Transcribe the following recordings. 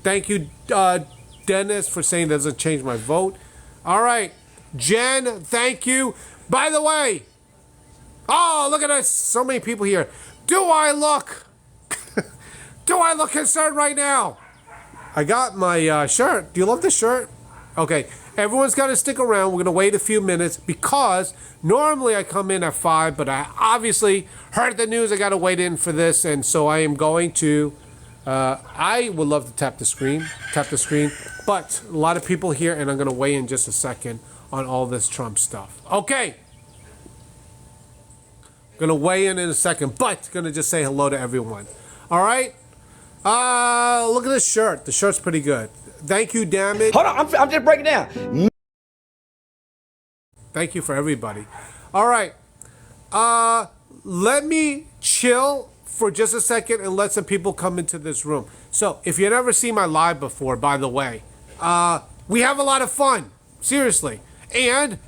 Thank you, Dennis, for saying doesn't change my vote. All right. Jen, thank you. By the way, oh, look at us. So many people here. Do I look concerned right now? I got my shirt. Do you love the shirt? Okay. Everyone's got to stick around. We're going to wait a few minutes because normally I come in at 5, but I obviously heard the news. I got to wait in for this, and so I am going to. I would love to tap the screen, but a lot of people here, and I'm going to weigh in just a second on all this Trump stuff. Okay. Going to weigh in a second, but going to just say hello to everyone. All right? Look at this shirt. The shirt's pretty good. Thank you, Damage. Hold on, I'm just breaking down. Thank you for everybody. All right. Let me chill for just a second and let some people come into this room. So, if you've never seen my live before, by the way, we have a lot of fun. Seriously. And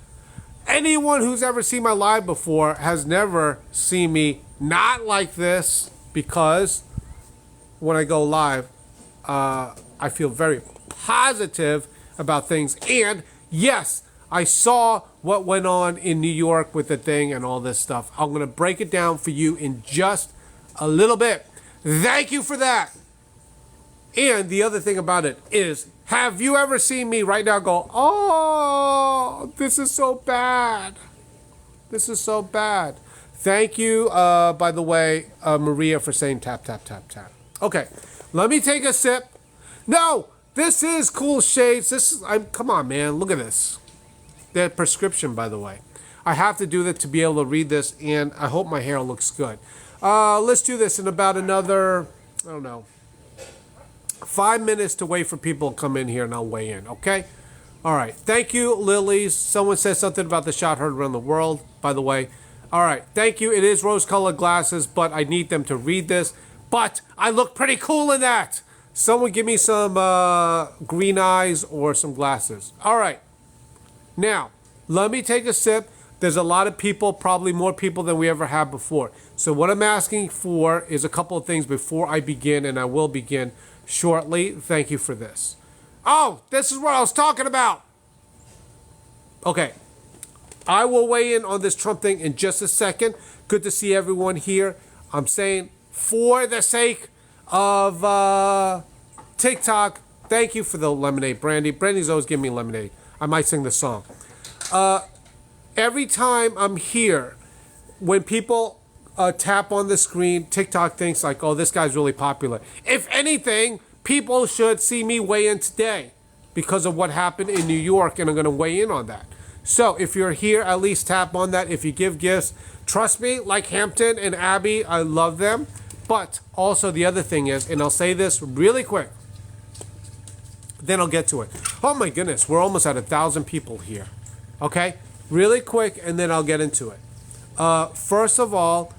anyone who's ever seen my live before has never seen me not like this because when I go live, I feel very positive about things. And yes, I saw what went on in New York with the thing and all this stuff. I'm going to break it down for you in just a little bit. Thank you for that. And the other thing about it is, have you ever seen me right now go, oh, this is so bad. This is so bad. Thank you, by the way, Maria, for saying tap, tap, tap, tap. Okay, let me take a sip. No, this is Cool Shades. This is, come on, man, look at this. The prescription, by the way. I have to do that to be able to read this, and I hope my hair looks good. Let's do this in about another, I don't know, 5 minutes to wait for people to come in here, and I'll weigh in, okay? All right. Thank you, Lilies. Someone said something about the shot heard around the world, by the way. All right. Thank you. It is rose-colored glasses, but I need them to read this. But I look pretty cool in that. Someone give me some green eyes or some glasses. All right. Now, let me take a sip. There's a lot of people, probably more people than we ever had before. So what I'm asking for is a couple of things before I begin, and I will begin shortly. Thank you for this. Oh, this is what I was talking about. Okay. I will weigh in on this Trump thing in just a second. Good to see everyone here. I'm saying for the sake of TikTok, thank you for the lemonade, Brandy. Brandy's always giving me lemonade. I might sing the song. Every time I'm here, when people tap on the screen, TikTok thinks like, oh, this guy's really popular. If anything, people should see me weigh in today because of what happened in New York, and I'm going to weigh in on that. So if you're here, at least tap on that. If you give gifts, trust me, like Hampton and Abby, I love them. But also the other thing is, and I'll say this really quick, then I'll get to it. Oh my goodness, we're almost at 1,000 people here. Okay? Really quick, and then I'll get into it. First of all,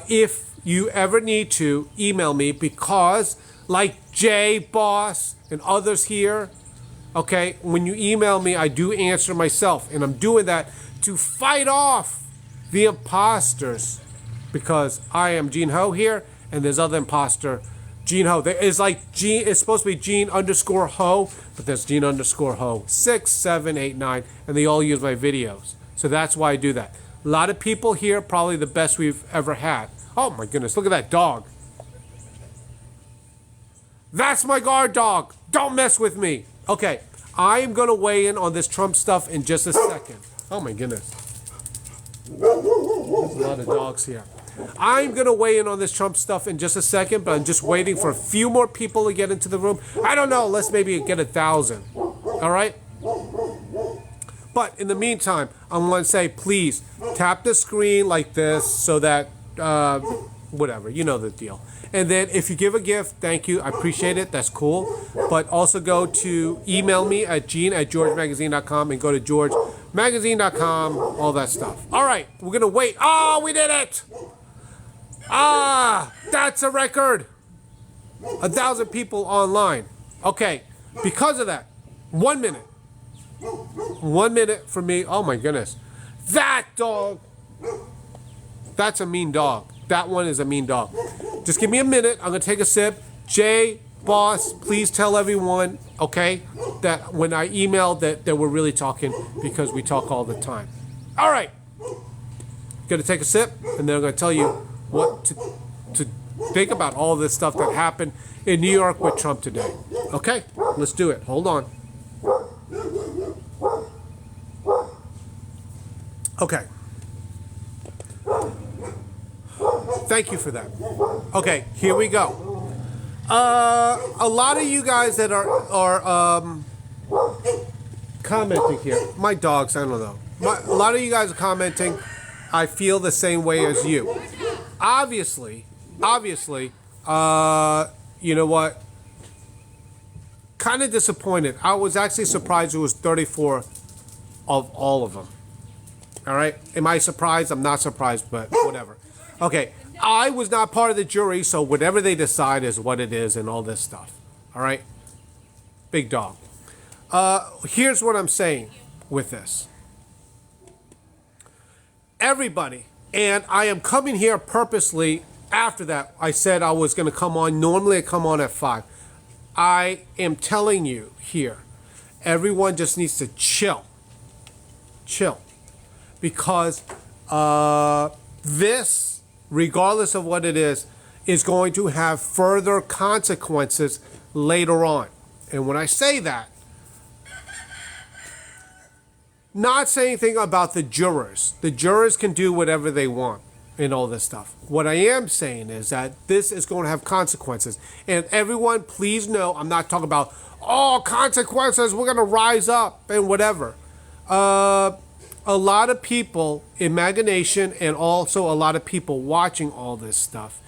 if you ever need to, email me because like Jay, Boss, and others here, okay, when you email me, I do answer myself, and I'm doing that to fight off the imposters because I am Gene Ho here, and there's other imposter, Gene Ho. There is like Gene, it's supposed to be Gene underscore Ho, but there's Gene underscore Ho, 6, 7, 8, 9, and they all use my videos. So that's why I do that. A lot of people here, probably the best we've ever had. Oh my goodness, look at that dog. That's my guard dog. Don't mess with me. Okay, I'm going to weigh in on this Trump stuff in just a second. Oh my goodness. There's a lot of dogs here. I'm going to weigh in on this Trump stuff in just a second, but I'm just waiting for a few more people to get into the room. I don't know, let's maybe get 1,000. All right? But in the meantime, I'm going to say, please, tap the screen like this so that, whatever, you know the deal. And then if you give a gift, thank you. I appreciate it. That's cool. But also go to email me at gene@georgemagazine.com and go to georgemagazine.com, all that stuff. All right, we're going to wait. Oh, we did it. Ah, that's a record. 1,000 people online. Okay, because of that, 1 minute. 1 minute for me. Oh my goodness. That dog. That's a mean dog. That one is a mean dog. Just give me a minute. I'm going to take a sip. Jay, boss, please tell everyone, okay, that when I emailed that we're really talking because we talk all the time. All right. Gonna take a sip, and then I'm gonna tell you what to think about all this stuff that happened in New York with Trump today. Okay, let's do it. Hold on. Okay. Thank you for that. Okay, here we go. A lot of you guys that are commenting here, my dogs, I don't know. A lot of you guys are commenting. I feel the same way as you. Obviously, you know what? Kind of disappointed. I was actually surprised it was 34 of all of them. All right? Am I surprised? I'm not surprised, but whatever. Okay. I was not part of the jury, so whatever they decide is what it is and all this stuff. All right? Big dog. Here's what I'm saying with this. Everybody, and I am coming here purposely after that. I said I was going to come on. Normally I come on at 5. I am telling you here, everyone just needs to chill. Chill. Because this, regardless of what it is going to have further consequences later on. And when I say that, not saying anything about the jurors. The jurors can do whatever they want and all this stuff. What I am saying is that this is going to have consequences. And everyone, please know, I'm not talking about, consequences, we're going to rise up and whatever. A lot of people in Maga Nation and also a lot of people watching all this stuff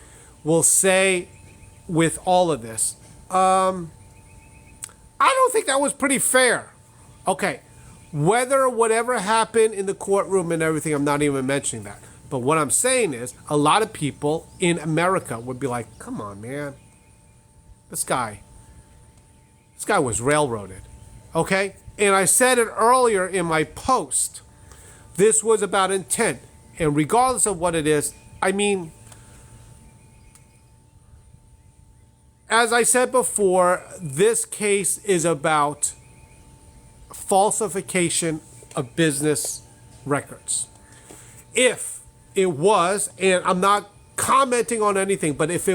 will say with all of this, I don't think that was pretty fair. Okay. Whatever happened in the courtroom and everything, I'm not even mentioning that. But what I'm saying is, a lot of people in America would be like, come on, man. This guy was railroaded. Okay? And I said it earlier in my post. This was about intent. And regardless of what it is, I mean, as I said before, this case is about falsification of business records. If it was, and I'm not commenting on anything, but if it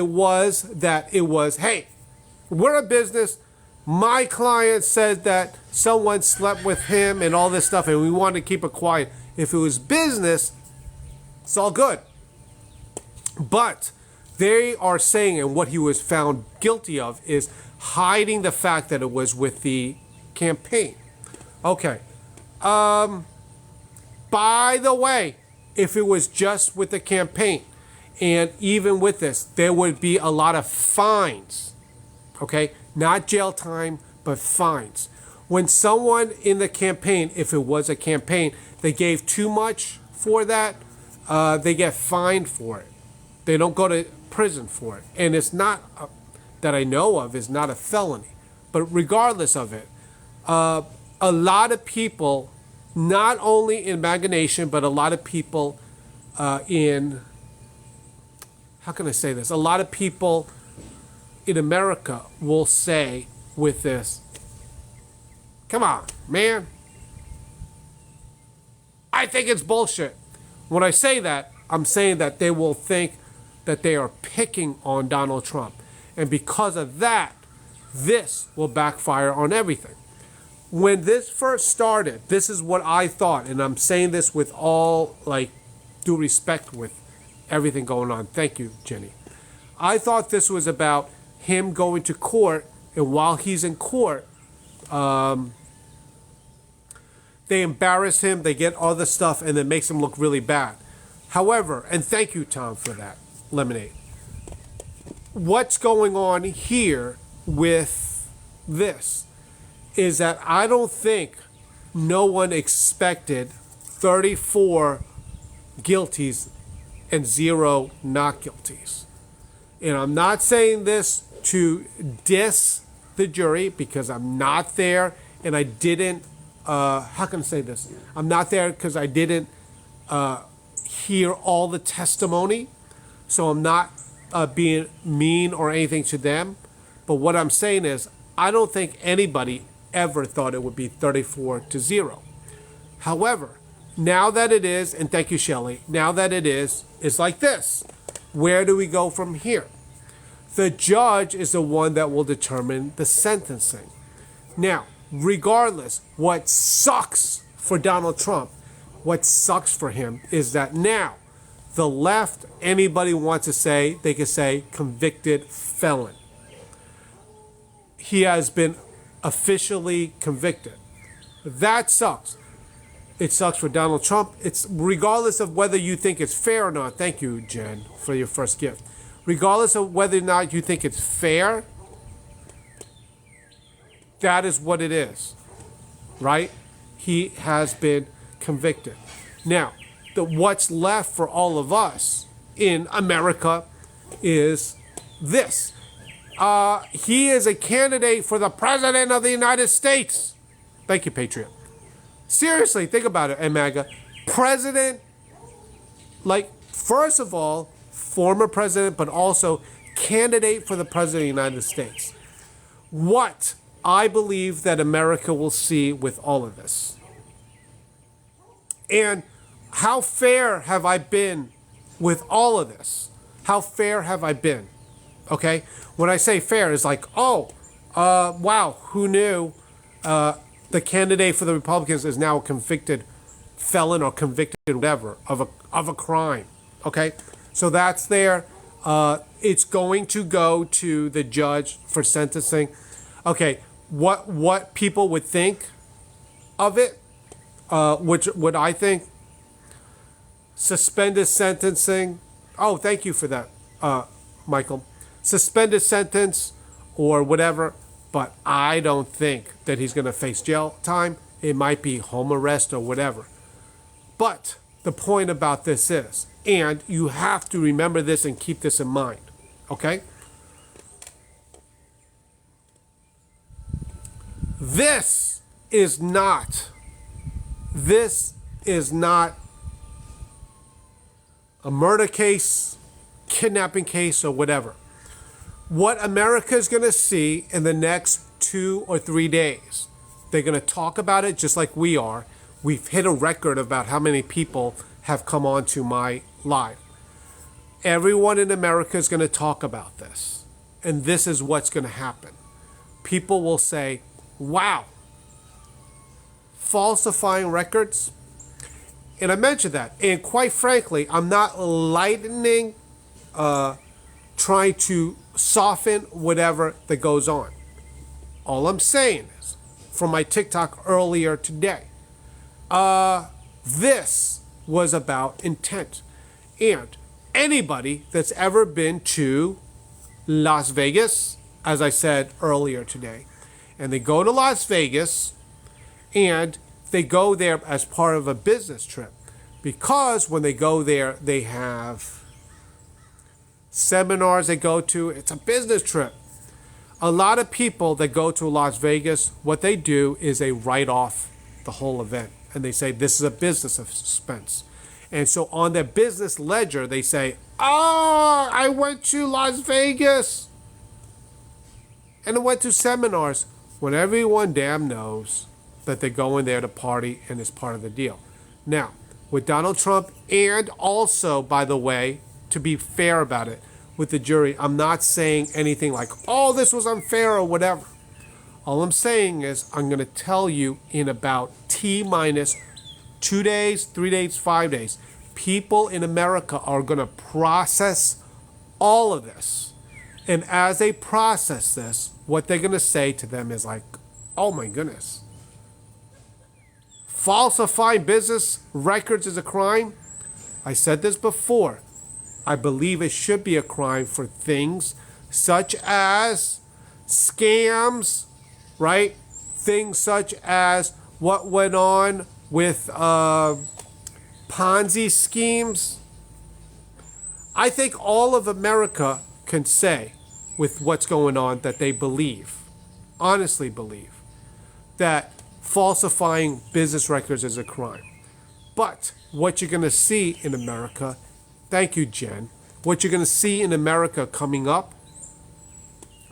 was that it was, hey, we're a business, my client said that someone slept with him and all this stuff, and we wanted to keep it quiet. If it was business, it's all good. But they are saying, and what he was found guilty of is hiding the fact that it was with the campaign. Okay. By the way, if it was just with the campaign, and even with this, there would be a lot of fines. Okay? Not jail time, but fines. When someone in the campaign, if it was a campaign, they gave too much for that, they get fined for it. They don't go to prison for it. And it's not... that I know of is not a felony. But regardless of it, a lot of people, not only in Maga Nation, but a lot of people in, how can I say this? A lot of people in America will say with this, come on, man. I think it's bullshit. When I say that, I'm saying that they will think that they are picking on Donald Trump. And because of that, this will backfire on everything. When this first started, this is what I thought, and I'm saying this with all, due respect with everything going on. Thank you, Jenny. I thought this was about him going to court, and while he's in court, they embarrass him, they get all this stuff, and it makes him look really bad. However, and thank you, Tom, for that, Lemonade. What's going on here with this is that I don't think no one expected 34 guilties and 0 not guilties. And I'm not saying this to diss the jury because I'm not there and I didn't, how can I say this? I'm not there because I didn't hear all the testimony. So I'm not being mean or anything to them, but what I'm saying is I don't think anybody ever thought it would be 34-0. However, now that it is, and thank you, Shelley, now that it is, it's like this. Where do we go from here? The judge is the one that will determine the sentencing. Now, regardless, what sucks for Donald Trump, what sucks for him is that now the left, anybody wants to say, they can say convicted felon. He has been officially convicted. That sucks. It sucks for Donald Trump. It's regardless of whether you think it's fair or not. Thank you, Jen, for your first gift. Regardless of whether or not you think it's fair, that is what it is, right? He has been convicted. Now, what's left for all of us in America is this. He is a candidate for the President of the United States. Thank you, Patriot. Seriously, think about it, MAGA. President, like, first of all, former president, but also candidate for the President of the United States. What I believe that America will see with all of this. And how fair have I been with all of this? How fair have I been? Okay? When I say fair, it's like, wow, who knew the candidate for the Republicans is now a convicted felon or convicted whatever of a crime. Okay? So that's there. It's going to go to the judge for sentencing. Okay, what people would think of it, which what I think, suspended sentencing. Oh, thank you for that, Michael. Suspended sentence or whatever, but I don't think that he's going to face jail time. It might be home arrest or whatever. But the point about this is, and you have to remember this and keep this in mind, okay? This is not a murder case, kidnapping case, or whatever. What America is going to see in the next 2 or 3 days, they're going to talk about it just like we are. We've hit a record about how many people have come on to my live. Everyone in America is going to talk about this. And this is what's going to happen. People will say, wow, falsifying records. And I mentioned that. And quite frankly, I'm not lightening, trying to soften whatever that goes on. All I'm saying is, from my TikTok earlier today, this was about intent. And anybody that's ever been to Las Vegas, as I said earlier today, and they go to Las Vegas and they go there as part of a business trip, because when they go there, they have seminars they go to. It's a business trip. A lot of people that go to Las Vegas, what they do is they write off the whole event. And they say, this is a business expense. And so on their business ledger, they say, oh, I went to Las Vegas. And I went to seminars. When everyone damn knows that they're going there to party and it's part of the deal. Now, with Donald Trump, and also, by the way, to be fair about it, with the jury, I'm not saying anything like, oh, this was unfair or whatever. All I'm saying is I'm going to tell you in about T-minus 2 days, 3 days, 5 days, people in America are going to process all of this. And as they process this, what they're going to say to them is like, oh my goodness. Falsifying business records is a crime. I said this before. I believe it should be a crime for things such as scams, right? Things such as what went on with Ponzi schemes. I think all of America can say with what's going on that they believe, honestly believe, that falsifying business records is a crime. But what you're going to see in America, thank you, Jen, what you're going to see in America coming up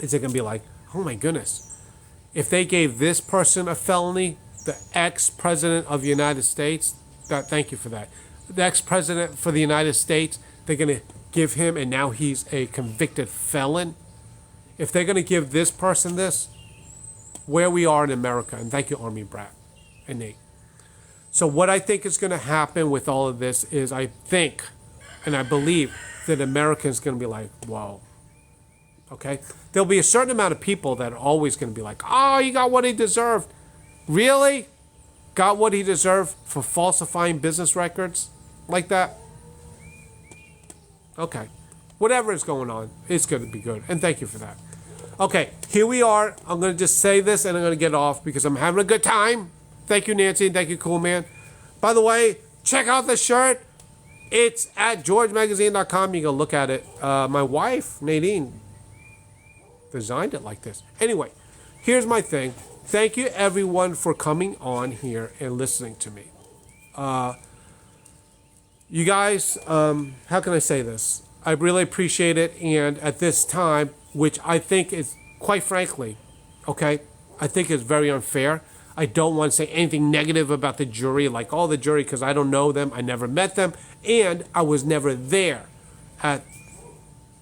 is they're going to be like, oh my goodness, if they gave this person a felony, the ex-president of the United States, thank you for that, the ex-president for the United States, they're going to give him, and now he's a convicted felon. If they're going to give this person this, where we are in America, and thank you, Army Brat and Nate. So what I think is going to happen with all of this is I think, and I believe, that Americans going to be like, whoa. Okay? There'll be a certain amount of people that are always going to be like, oh, he got what he deserved. Really? Got what he deserved for falsifying business records like that? Okay. Whatever is going on, it's going to be good. And thank you for that. Okay, here we are. I'm going to just say this and I'm going to get off because I'm having a good time. Thank you, Nancy. Thank you, Cool Man. By the way, check out the shirt. It's at georgemagazine.com. You can look at it. My wife, Nadine, designed it like this. Anyway, here's my thing. Thank you, everyone, for coming on here and listening to me. You guys, how can I say this? I really appreciate it. And at this time, which I think is, quite frankly, okay, I think is very unfair. I don't want to say anything negative about the jury, like all the jury, because I don't know them. I never met them. And I was never there at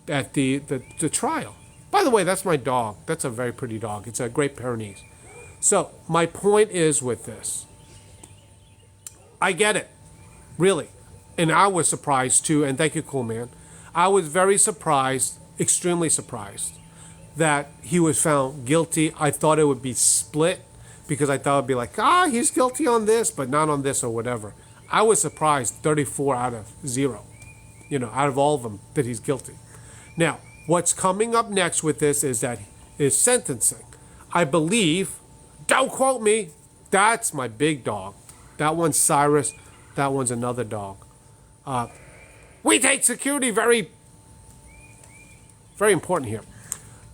the trial. By the way, that's my dog. That's a very pretty dog. It's a Great Pyrenees. So my point is with this. I get it. Really. And I was surprised too. And thank you, Cool Man. I was very surprised, extremely surprised, that he was found guilty. I thought it would be split because I thought it would be like, he's guilty on this, but not on this or whatever. I was surprised 34 out of 0, out of all of them, that he's guilty. Now, what's coming up next with this is sentencing. I believe, don't quote me, that's my big dog. That one's Cyrus. That one's another dog. We take security very, very important here.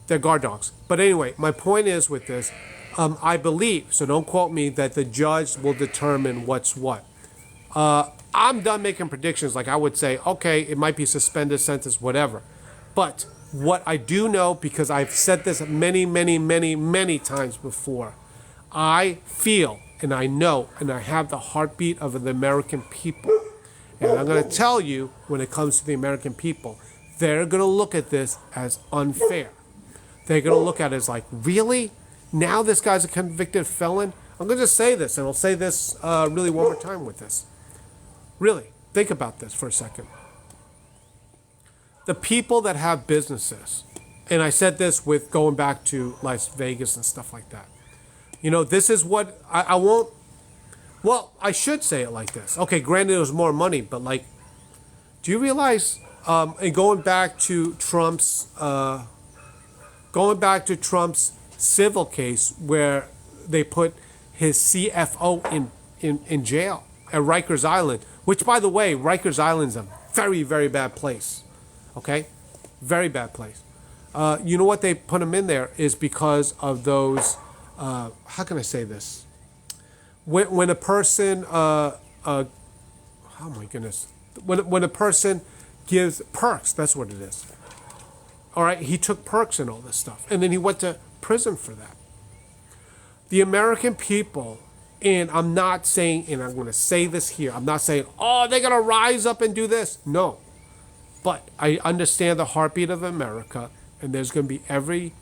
They're guard dogs. But anyway, my point is with this, I believe, so don't quote me, that the judge will determine what's what. I'm done making predictions. Like I would say, okay, it might be suspended sentence, whatever. But what I do know, because I've said this many, many, many, many times before, I feel and I know and I have the heartbeat of the American people. And I'm going to tell you, when it comes to the American people, they're going to look at this as unfair. They're going to look at it as like, really? Now this guy's a convicted felon? I'm going to just say this, and I'll say this really one more time with this. Really, think about this for a second. The people that have businesses, and I said this with going back to Las Vegas and stuff like that. This is what I won't. Well, I should say it like this. Okay, granted it was more money, but like, do you realize, and going back to Trump's civil case where they put his CFO in jail at Rikers Island, which, by the way, Rikers Island is a very, very bad place. Okay? Very bad place. You know what they put him in there is because of those, how can I say this? When a person, oh my goodness, when a person gives perks, that's what it is. All right, he took perks and all this stuff, and then he went to prison for that. The American people, and I'm not saying, and I'm going to say this here, I'm not saying, they're going to rise up and do this. No, but I understand the heartbeat of America, and there's going to be every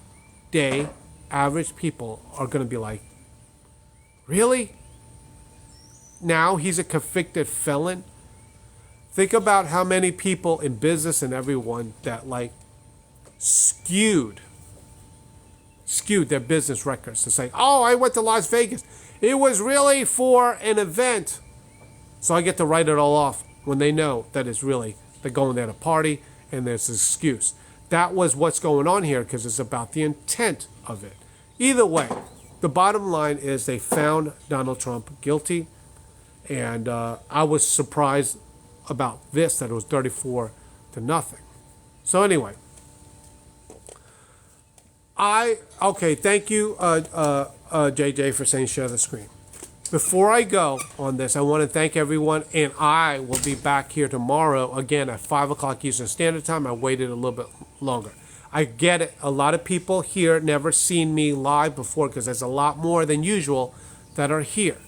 day, average people are going to be like, really? Now he's a convicted felon? Think about how many people in business and everyone that like skewed their business records to say, I went to Las Vegas. It was really for an event. So I get to write it all off when they know that it's really, they're going there to party and there's an excuse. That was what's going on here because it's about the intent of it. Either way, the bottom line is they found Donald Trump guilty. And I was surprised about this, that it was 34-0. So anyway, thank you, JJ, for saying share the screen. before I go on this, I want to thank everyone, and I will be back here tomorrow again at 5 o'clock Eastern Standard Time. I waited a little bit longer. I get it. A lot of people here never seen me live before because there's a lot more than usual that are here.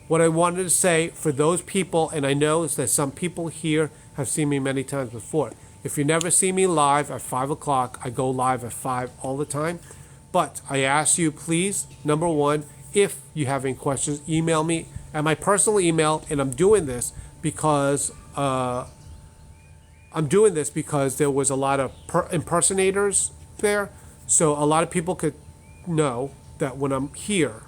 What I wanted to say for those people, and I know that some people here have seen me many times before. If you never see me live at 5 o'clock, I go live at 5 all the time. But I ask you, please, number one, if you have any questions, email me at my personal email. And I'm doing this because there was a lot of impersonators there. So a lot of people could know that when I'm here,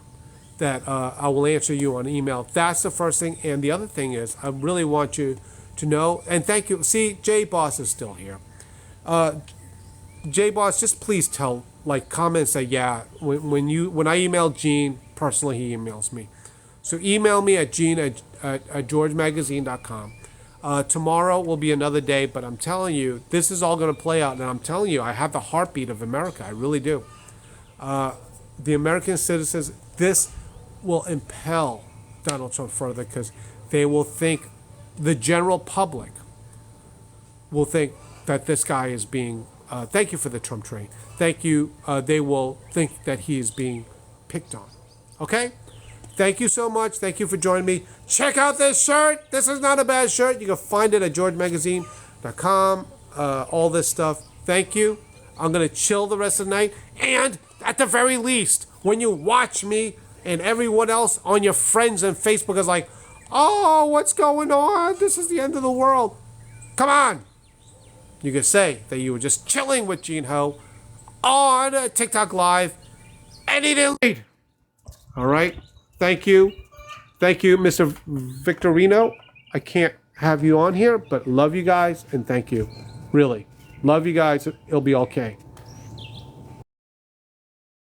that I will answer you on email. That's the first thing. And the other thing is, I really want you to know, and thank you. See, J Boss is still here. J Boss, just please comment and say, yeah, when I email Gene, personally, he emails me. So email me at gene@georgemagazine.com. Tomorrow will be another day, but I'm telling you, this is all going to play out. And I'm telling you, I have the heartbeat of America. I really do. The American citizens, this will impel Donald Trump further because they will think, the general public will think that this guy is being, thank you for the Trump train. Thank you. They will think that he is being picked on. Okay? Thank you so much. Thank you for joining me. Check out this shirt. This is not a bad shirt. You can find it at georgemagazine.com. All this stuff. Thank you. I'm going to chill the rest of the night. And at the very least, when you watch me and everyone else on your friends and Facebook is like, oh, what's going on? This is the end of the world. Come on. You can say that you were just chilling with Gene Ho on TikTok Live. And he didn't lead. All right. Thank you. Thank you, Mr. Victorino. I can't have you on here, but love you guys and thank you. Really. Love you guys. It'll be okay.